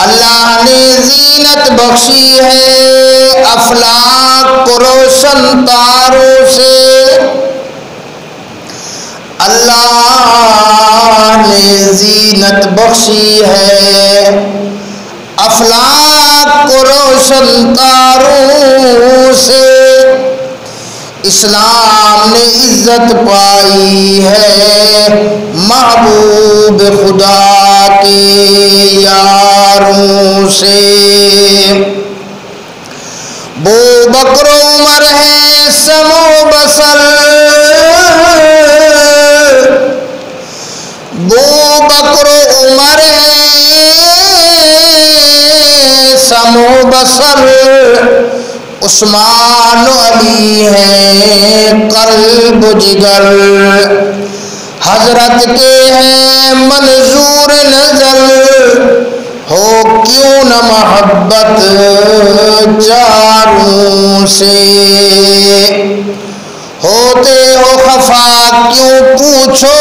اللہ نے زینت بخشی ہے افلاک کو روشن تاروں سے، اللہ نے زینت بخشی ہے افلاک کو روشن تاروں سے، اسلام نے عزت پائی ہے محبوب خدا کے یاروں سے۔ بو بکر عمر ہے سمو بسر، بو بکر عمر ہے سمو بسر، عثمان و علی ہے قلب و جگر، حضرت کے ہیں منظور نظر، ہو کیوں نہ محبت چاروں سے، ہوتے ہو خفا کیوں پوچھو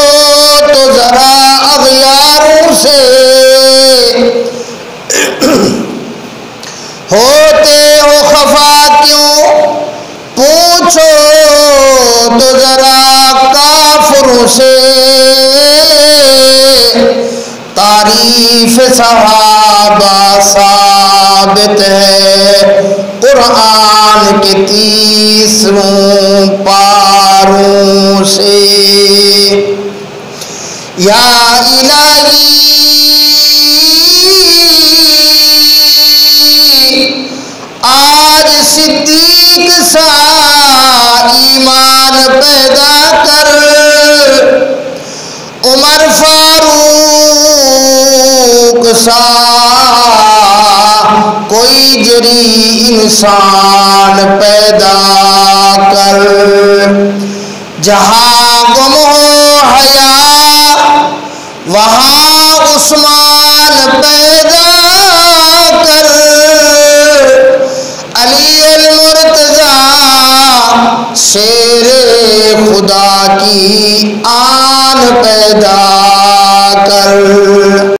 تو ذرا اغیاروں سے، ہوتے ہو خفا کیوں پوچھو تو ذرا کافروں سے، تعریف صحابہ ثابت ہے قرآن کے 30 پاروں سے۔ یا الہی آج صدیق سا ایمان پیدا کر، عمر فاروق سا کوئی جری انسان پیدا کر، جہاں گم ہو حیا وہاں عثمان پیدا کر، علی المرتضی شیر خدا کی آن پیدا کر۔